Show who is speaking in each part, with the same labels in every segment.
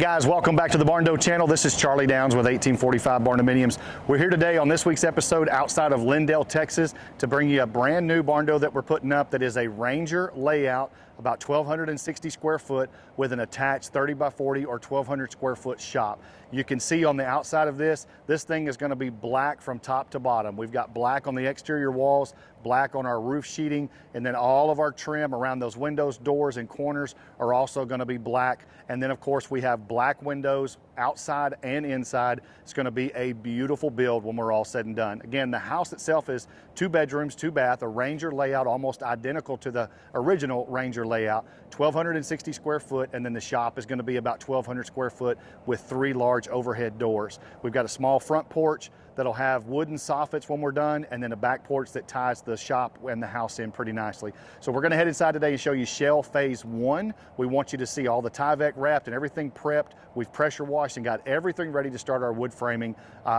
Speaker 1: guys, welcome back to the Barndo channel. This is Charlie Downs with 1845 Barndominiums. We're here today on this week's episode outside of Lindale, Texas, to bring you a brand new Barndo that we're putting up that is a Ranger layout, about 1,260 square foot with an attached 30 by 40 or 1,200 square foot shop. You can see on the outside of this thing is going to be black from top to bottom. We've got black on the exterior walls, black on our roof sheeting, and then all of our trim around those windows, doors, and corners are also going to be black. And then of course we have black windows outside and inside. It's going to be a beautiful build when we're all said and done. Again, the house itself is 2 bedrooms, 2 bath, a Ranger layout almost identical to the original Ranger layout, 1,260 square foot, and then the shop is going to be about 1,200 square foot with 3 large overhead doors. We've got a small front porch that'll have wooden soffits when we're done, and then a back porch that ties the shop and the house in pretty nicely. So we're gonna head inside today and show you shell phase 1. We want you to see all the Tyvek wrapped and everything prepped. We've pressure washed and got everything ready to start our wood framing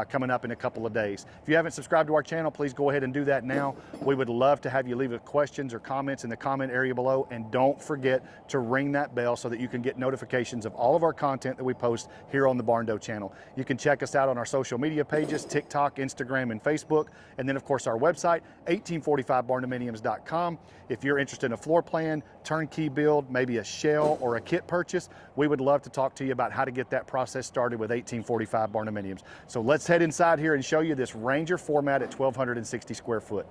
Speaker 1: coming up in a couple of days. If you haven't subscribed to our channel, please go ahead and do that now. We would love to have you leave questions or comments in the comment area below, and don't forget to ring that bell so that you can get notifications of all of our content that we post here on the Barndo channel. You can check us out on our social media pages, TikTok, Instagram, and Facebook, and then of course our website, 1845barndominiums.com. If you're interested in a floor plan, turnkey build, maybe a shell or a kit purchase, we would love to talk to you about how to get that process started with 1845 Barndominiums. So let's head inside here and show you this Ranger format at 1,260 square foot.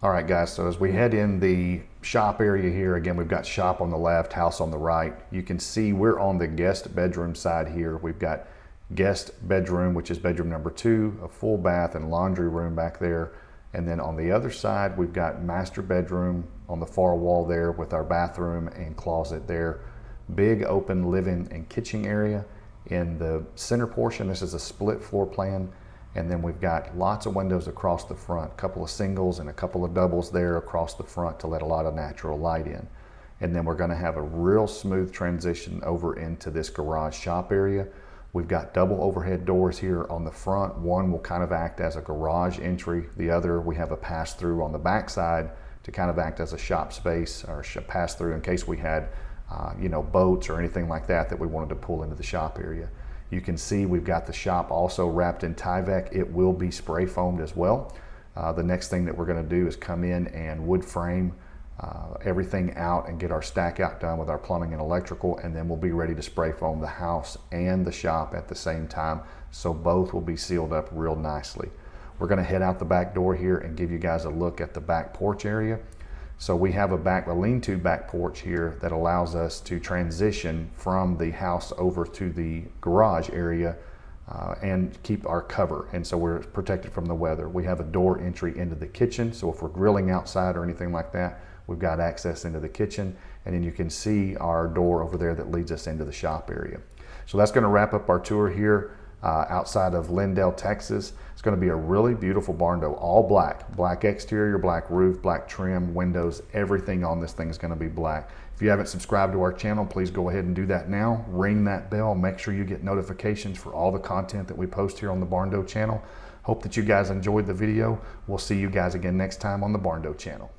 Speaker 2: All right, guys, so as we head in the shop area here, again, we've got shop on the left, house on the right. You can see we're on the guest bedroom side here. We've got guest bedroom, which is bedroom number 2, a full bath and laundry room back there. And then on the other side, we've got master bedroom on the far wall there with our bathroom and closet there. Big open living and kitchen area. In the center portion, this is a split floor plan. And then we've got lots of windows across the front, a couple of singles and a couple of doubles there across the front to let a lot of natural light in. And then we're going to have a real smooth transition over into this garage shop area. We've got double overhead doors here on the front. One will kind of act as a garage entry. The other, we have a pass-through on the back side to kind of act as a shop space or pass-through in case we had boats or anything like that that we wanted to pull into the shop area. You can see we've got the shop also wrapped in Tyvek. It will be spray foamed as well. The next thing that we're going to do is come in and wood frame everything out and get our stack out done with our plumbing and electrical, and then we'll be ready to spray foam the house and the shop at the same time, so both will be sealed up real nicely. We're going to head out the back door here and give you guys a look at the back porch area. So we have a lean-to back porch here that allows us to transition from the house over to the garage area and keep our cover, and so we're protected from the weather. We have a door entry into the kitchen, so if we're grilling outside or anything like that, we've got access into the kitchen, and then you can see our door over there that leads us into the shop area. So that's going to wrap up our tour here outside of Lindale, Texas. It's going to be a really beautiful Barndo, all black. Black exterior, black roof, black trim, windows, everything on this thing is going to be black. If you haven't subscribed to our channel, please go ahead and do that now. Ring that bell. Make sure you get notifications for all the content that we post here on the Barndo channel. Hope that you guys enjoyed the video. We'll see you guys again next time on the Barndo channel.